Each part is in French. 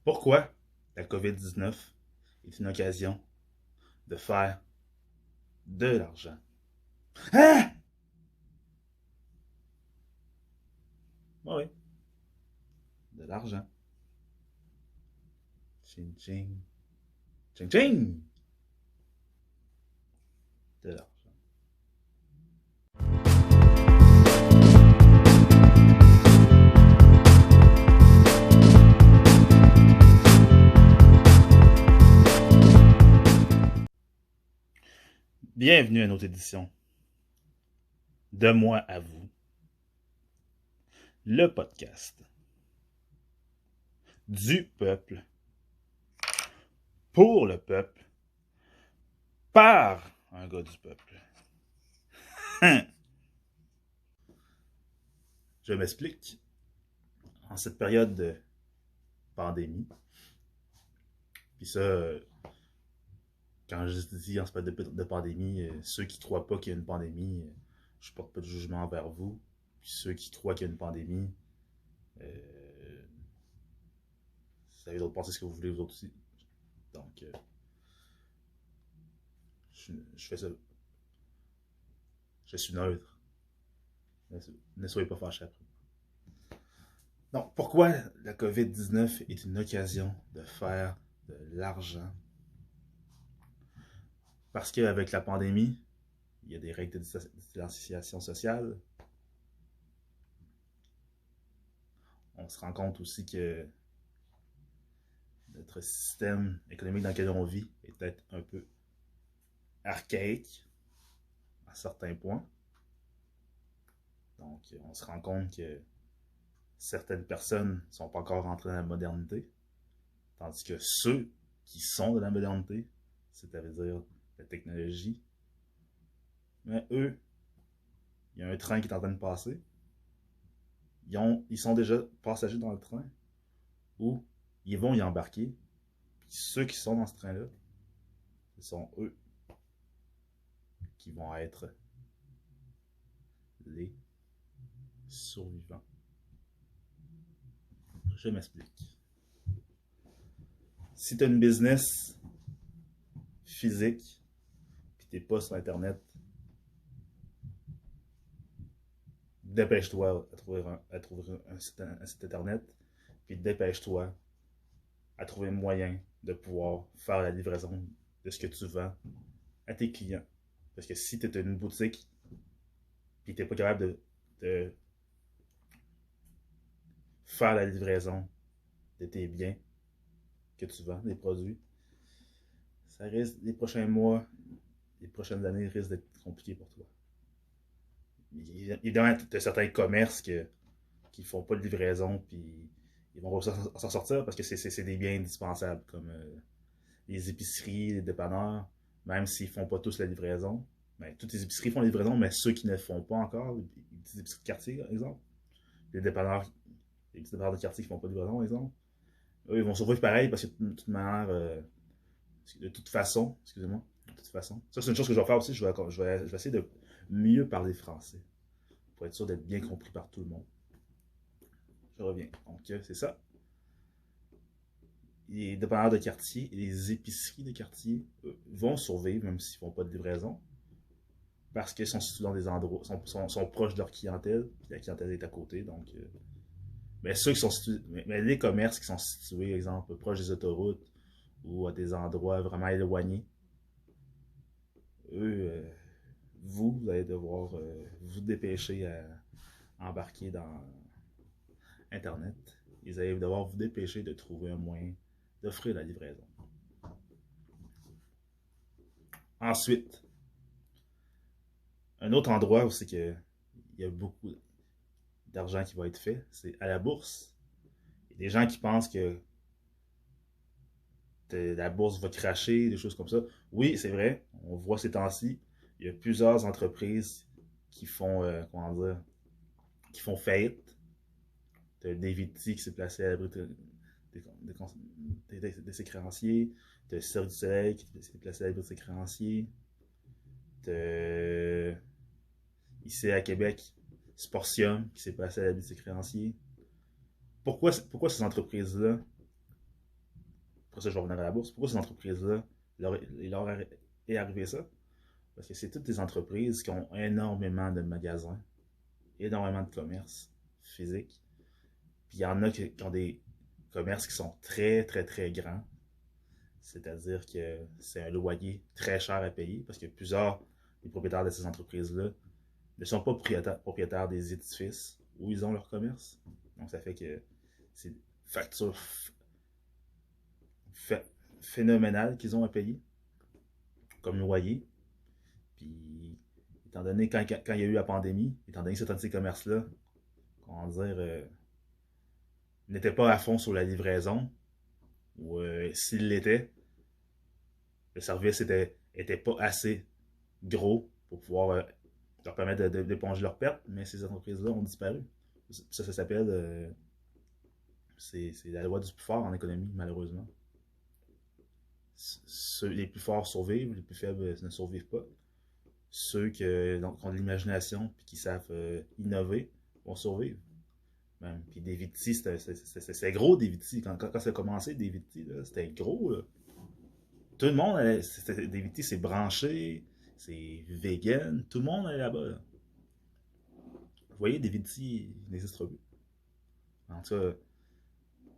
Pourquoi la COVID-19 est une occasion de faire de l'argent? Hein? Oui, de l'argent. Ching ching. Ching ching. De l'argent. Bienvenue à notre édition De moi à vous, le podcast du peuple, pour le peuple, par un gars du peuple. Je m'explique. En cette période de pandémie, puis ça, quand je dis en cette période de pandémie, ceux qui ne croient pas qu'il y a une pandémie, je porte pas de jugement envers vous. Puis ceux qui croient qu'il y a une pandémie, vous avez le droit de penser ce que vous voulez, vous autres aussi. Donc, je fais ça. Je suis neutre. Ne soyez pas fâchés après. Donc, pourquoi la COVID-19 est une occasion de faire de l'argent? Parce qu'avec la pandémie, il y a des règles de distanciation sociale. On se rend compte aussi que notre système économique dans lequel on vit est peut-être un peu archaïque à certains points. Donc, on se rend compte que certaines personnes ne sont pas encore rentrées dans la modernité, tandis que ceux qui sont de la modernité, c'est-à-dire la technologie, mais eux, il y a un train qui est en train de passer, ils sont déjà passagers dans le train, ou ils vont y embarquer, puis ceux qui sont dans ce train-là, ce sont eux qui vont être les survivants. Je m'explique. Si tu as une business physique, puis tu n'es pas sur Internet, dépêche-toi à trouver un site Internet, puis dépêche-toi à trouver un moyen de pouvoir faire la livraison de ce que tu vends à tes clients. Parce que si tu es une boutique, puis tu n'es pas capable de faire la livraison de tes biens que tu vends, des produits, ça risque, les prochains mois, les prochaines années risquent d'être compliqués pour toi. Évidemment, tu as certains commerces qui ne font pas de livraison, puis ils vont s'en sortir parce que c'est des biens indispensables, comme les épiceries, les dépanneurs, même s'ils ne font pas tous la livraison. Ben, toutes les épiceries font la livraison, mais ceux qui ne le font pas encore, les petites épiceries de quartier, par exemple, les dépanneurs, les petits dépanneurs de quartier qui ne font pas de livraison, par exemple, eux, ils vont survivre pareil parce que de toute manière, de toute façon, excusez-moi, de toute façon. Ça, c'est une chose que je vais faire aussi. Je vais essayer de mieux parler français pour être sûr d'être bien compris par tout le monde. Je reviens. Donc, c'est ça. Les dépanneurs de quartier et les épiceries de quartier vont survivre, même s'ils ne font pas de livraison, parce qu'ils sont situés dans des endroits, sont proches de leur clientèle, puis la clientèle est à côté. Donc, mais ceux qui sont situés, mais les commerces qui sont situés, exemple, proches des autoroutes ou à des endroits vraiment éloignés, eux, vous allez devoir vous dépêcher à embarquer dans Internet. Vous allez devoir vous dépêcher de trouver un moyen d'offrir la livraison. Ensuite, un autre endroit où c'est que il y a beaucoup d'argent qui va être fait, c'est à la bourse. Il y a des gens qui pensent que la bourse va cracher, des choses comme ça. Oui, c'est vrai, on voit ces temps-ci, il y a plusieurs entreprises qui font, comment dire, qui font faillite. T'as David T qui s'est placé à l'abri de ses créanciers. T'as Cirque du Soleil qui s'est placé à l'abri de ses créanciers. T'as ici à Québec, Sportium qui s'est placé à l'abri de ses créanciers. Pourquoi ces entreprises-là Pour ça, je vais revenir à la bourse. Pourquoi ces entreprises-là, il leur est arrivé ça? Parce que c'est toutes des entreprises qui ont énormément de magasins, énormément de commerces physiques. Puis il y en a qui ont des commerces qui sont très, très, très grands. C'est-à-dire que c'est un loyer très cher à payer parce que plusieurs des propriétaires de ces entreprises-là ne sont pas propriétaires des édifices où ils ont leur commerce. Donc ça fait que c'est une facture phénoménale qu'ils ont à payer comme loyer. Puis, étant donné, quand il y a eu la pandémie, étant donné que certains de ces commerces-là, comment dire, n'étaient pas à fond sur la livraison, ou s'ils l'étaient, le service était pas assez gros pour pouvoir leur permettre d'éponger leurs pertes, mais ces entreprises-là ont disparu. Ça s'appelle. C'est la loi du plus fort en économie, malheureusement. Les plus forts survivent, les plus faibles ne survivent pas. Ceux qui ont de l'imagination et qui savent innover vont survivre. Même. Puis Davidti, c'est gros, Davidti. Quand ça a commencé, Davidti, c'était gros. Là. Tout le monde allait. Davidti, c'est branché, c'est vegan. Tout le monde allait là-bas. Là. Vous voyez, Davidti n'existe plus. En tout cas,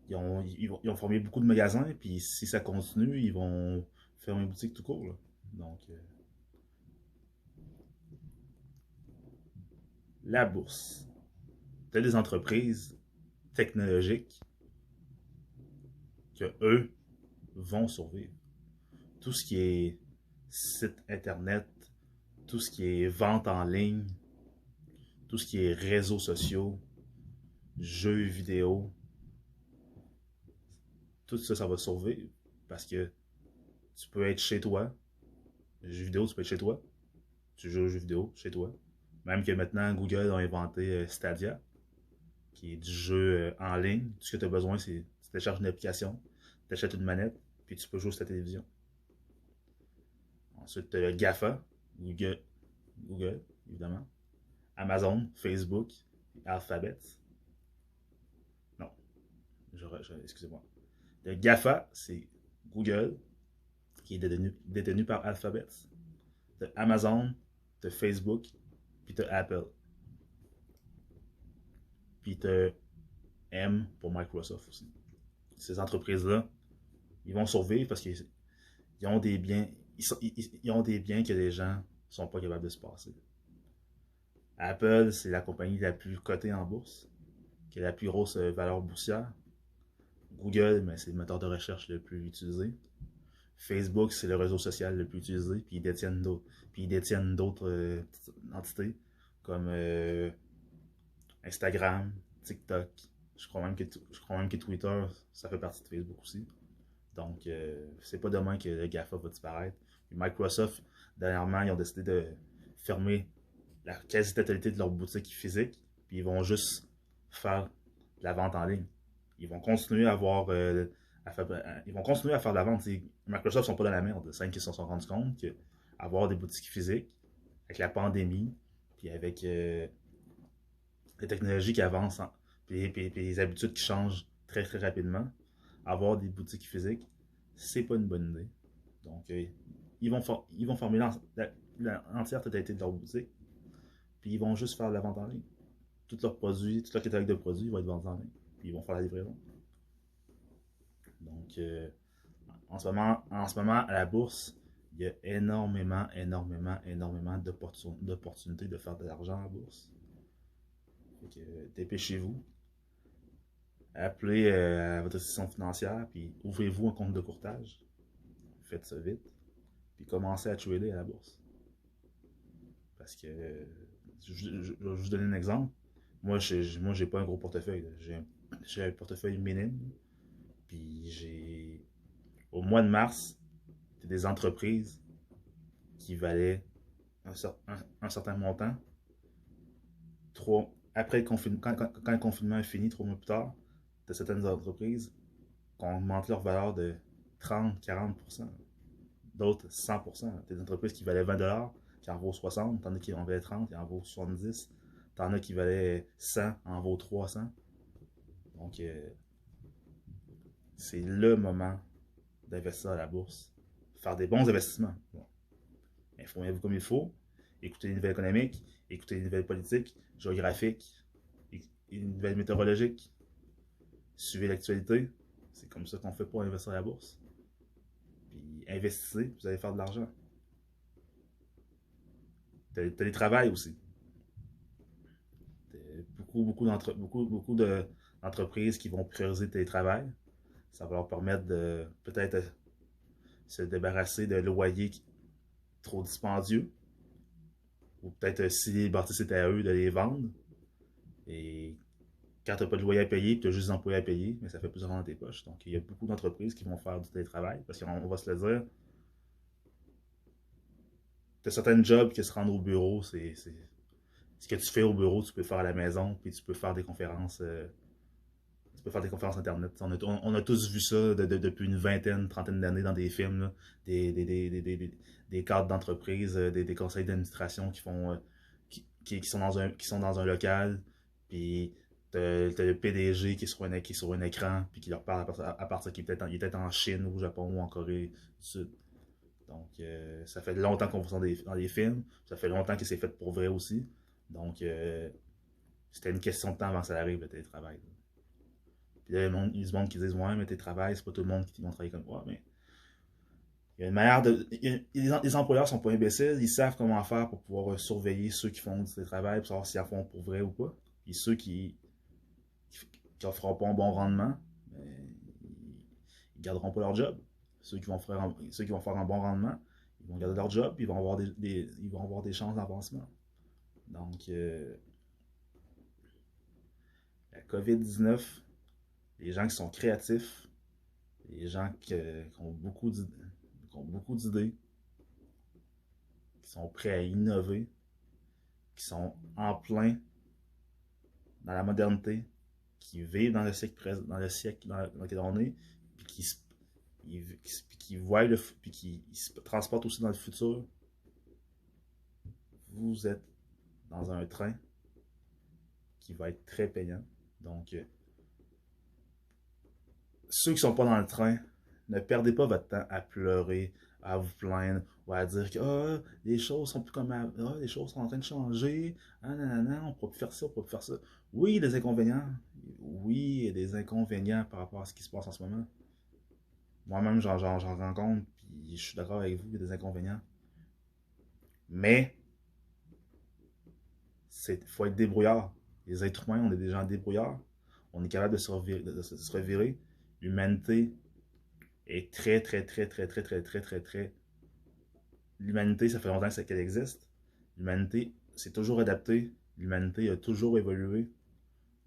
ils ont formé beaucoup de magasins, puis si ça continue, ils vont fermer une boutique tout court. Là. Donc, la bourse. Il y a des entreprises technologiques que eux vont survivre. Tout ce qui est site internet, tout ce qui est vente en ligne, tout ce qui est réseaux sociaux, jeux vidéo, tout ça, ça va survivre parce que tu peux être chez toi. Les jeux vidéo, tu peux être chez toi. Tu joues aux jeux vidéo chez toi. Même que maintenant, Google a inventé Stadia, qui est du jeu en ligne. Tout ce que tu as besoin, c'est tu télécharges une application, tu achètes une manette, puis tu peux jouer sur ta télévision. Ensuite, tu as GAFA, Google, évidemment. Amazon, Facebook, Alphabet. Non, excusez-moi. Le GAFA, c'est Google, qui est détenu par Alphabet. De Amazon, de Facebook, puis de Apple. Puis de M pour Microsoft aussi. Ces entreprises-là, ils vont survivre parce qu'ils ont des biens, ils ont des biens que les gens ne sont pas capables de se passer. Apple, c'est la compagnie la plus cotée en bourse, qui a la plus grosse valeur boursière. Google, ben, c'est le moteur de recherche le plus utilisé. Facebook, c'est le réseau social le plus utilisé, puis ils détiennent d'autres entités comme Instagram, TikTok. Je crois même que Twitter, ça fait partie de Facebook aussi. Donc, c'est pas demain que le GAFA va disparaître. Puis Microsoft, dernièrement, ils ont décidé de fermer la quasi-totalité de leurs boutiques physiques, puis ils vont juste faire de la vente en ligne. Ils vont continuer à avoir ils vont continuer à faire de la vente. Microsoft sont pas dans la merde. C'est qu'ils se sont rendus compte que avoir des boutiques physiques, avec la pandémie, puis avec les technologies qui avancent, puis les habitudes qui changent très très rapidement, avoir des boutiques physiques, c'est pas une bonne idée. Donc, ils vont former l'entière totalité de leur boutique, puis ils vont juste faire de la vente en ligne. Tous leurs produits, tout leur catalogue de produits va être vendu en ligne, puis ils vont faire la livraison. Donc, en ce moment, à la bourse, il y a énormément d'opportunités de faire de l'argent à la bourse. Donc, dépêchez-vous. Appelez à votre institution financière, puis ouvrez-vous un compte de courtage. Faites ça vite. Puis commencez à trader à la bourse. Parce que, je vais vous donner un exemple. Moi, j'ai pas un gros portefeuille. J'ai un portefeuille minime. Puis j'ai, au mois de mars, des entreprises qui valaient un certain montant. Après le confinement, quand le confinement est fini, 3 mois plus tard, de certaines entreprises qui ont augmenté leur valeur de 30-40%. D'autres 100%. Des entreprises qui valaient 20$, qui en vaut 60, t'en as qui en valaient 30, qui en vaut 70, t'en as qui valaient 100, en vaut 300. Donc, c'est le moment d'investir à la bourse. Faire des bons investissements. Bon. Informez-vous comme il faut. Écoutez les nouvelles économiques, écoutez les nouvelles politiques, géographiques, les nouvelles météorologiques. Suivez l'actualité. C'est comme ça qu'on fait pour investir à la bourse. Puis investissez, vous allez faire de l'argent. Télétravail aussi. Beaucoup d'entreprises qui vont prioriser le télétravail. Ça va leur permettre de peut-être se débarrasser de loyers trop dispendieux. Ou peut-être si les bâtisses étaient à eux, de les vendre. Et quand tu n'as pas de loyer à payer, tu as juste des employés à payer, mais ça fait plus d'argent dans tes poches. Donc il y a beaucoup d'entreprises qui vont faire du télétravail. Parce qu'on va se le dire, tu as certains jobs que se rendre au bureau, c'est ce que tu fais au bureau, tu peux faire à la maison, puis tu peux faire des conférences. Tu peux faire des conférences internet. On a tous vu ça depuis une vingtaine, trentaine d'années dans des films, là. Des cadres d'entreprise, des conseils d'administration qui font qui sont dans un local, puis t'as le PDG qui est sur un écran, puis qui leur parle à partir qu'il il est peut-être en Chine, ou au Japon, ou en Corée du Sud. Donc, ça fait longtemps qu'on voit ça dans des films. Ça fait longtemps que c'est fait pour vrai aussi. Donc, c'était une question de temps avant que ça arrive, le télétravail. Puis là, il y a du monde qui disent ouais, mais télétravail, c'est pas tout le monde qui va travailler comme moi. Mais il y a une manière de. Les employeurs sont pas imbéciles, ils savent comment faire pour pouvoir surveiller ceux qui font du télétravail, pour savoir s'ils en font pour vrai ou pas. Puis ceux qui ne feront pas un bon rendement, ben, ils garderont pas leur job. Ceux qui vont faire un bon rendement, ils vont garder leur job, puis ils vont avoir ils vont avoir des chances d'avancement. Donc, la COVID-19, les gens qui sont créatifs, les gens qui ont beaucoup d'idées, qui sont prêts à innover, qui sont en plein dans la modernité, qui vivent dans le siècle dans lequel on est, puis qui voient puis qui se transportent aussi dans le futur. Vous êtes dans un train qui va être très payant. Donc, ceux qui sont pas dans le train, ne perdez pas votre temps à pleurer, à vous plaindre, ou à dire que les choses sont plus comme avant, les choses sont en train de changer, nanana, on ne pourra plus faire ça, on ne pourra plus faire ça. Oui, il y a des inconvénients. Oui, il y a des inconvénients par rapport à ce qui se passe en ce moment. Moi-même, j'en rencontre, puis je suis d'accord avec vous, il y a des inconvénients. Mais, il faut être débrouillard. Les êtres humains, on est des gens débrouillards. On est capable de se revirer. L'humanité est très, très, très, très, très, très, très, très, très. L'humanité, ça fait longtemps qu'elle existe. L'humanité s'est toujours adaptée. L'humanité a toujours évolué.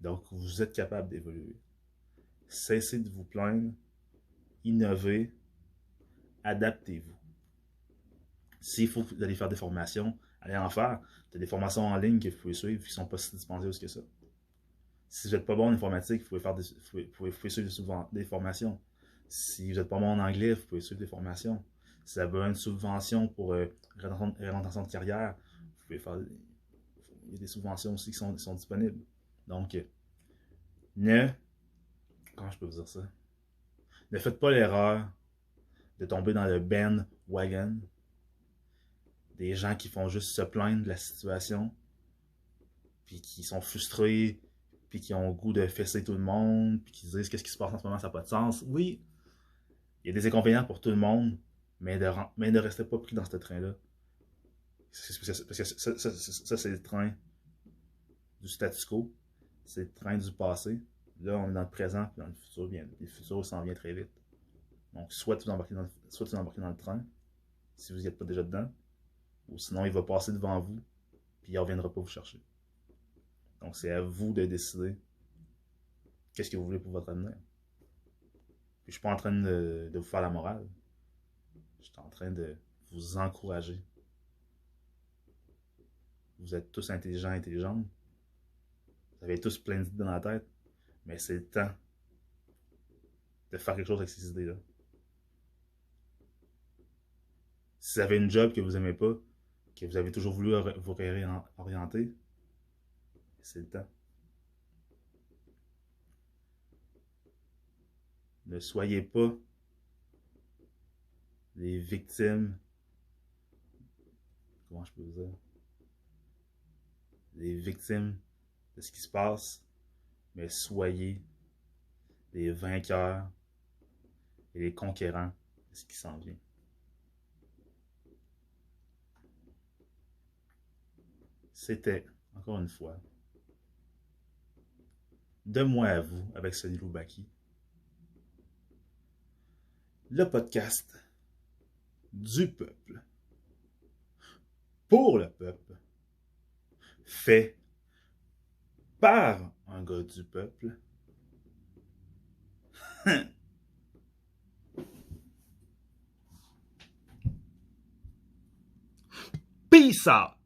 Donc, vous êtes capable d'évoluer. Cessez de vous plaindre. Innovez. Adaptez-vous. S'il faut aller faire des formations, allez en faire. Il y a des formations en ligne que vous pouvez suivre qui ne sont pas si dispendieuses que ça. Si vous n'êtes pas bon en informatique, vous pouvez suivre des formations. Si vous n'êtes pas bon en anglais, vous pouvez suivre des formations. Si vous avez besoin de subventions pour réorientation de carrière, vous pouvez faire. Il y a des subventions aussi qui sont disponibles. Donc, comment je peux vous dire ça? Ne faites pas l'erreur de tomber dans le bandwagon des gens qui font juste se plaindre de la situation, puis qui sont frustrés, puis qui ont le goût de fesser tout le monde, puis qui disent qu'est-ce qui se passe en ce moment, ça n'a pas de sens. Oui, il y a des inconvénients pour tout le monde, mais ne restez pas pris dans ce train-là. Parce que ça, c'est le train du statu quo, c'est le train du passé. Là, on est dans le présent, puis dans le futur, bien, le futur s'en vient très vite. Donc, soit tu embarques dans le train, si vous n'y êtes pas déjà dedans, ou sinon il va passer devant vous, puis il ne reviendra pas vous chercher. Donc, c'est à vous de décider qu'est-ce que vous voulez pour votre avenir. Puis, je ne suis pas en train de vous faire la morale. Je suis en train de vous encourager. Vous êtes tous intelligents, intelligentes. Vous avez tous plein d'idées dans la tête. Mais c'est le temps de faire quelque chose avec ces idées-là. Si vous avez une job que vous n'aimez pas, que vous avez toujours voulu vous réorienter, c'est le temps. Ne soyez pas les victimes, comment je peux dire, les victimes de ce qui se passe, mais soyez les vainqueurs et les conquérants de ce qui s'en vient. C'était, encore une fois, de moi à vous avec Sonny Loubaki, le podcast du peuple, pour le peuple, fait par un gars du peuple. Peace out!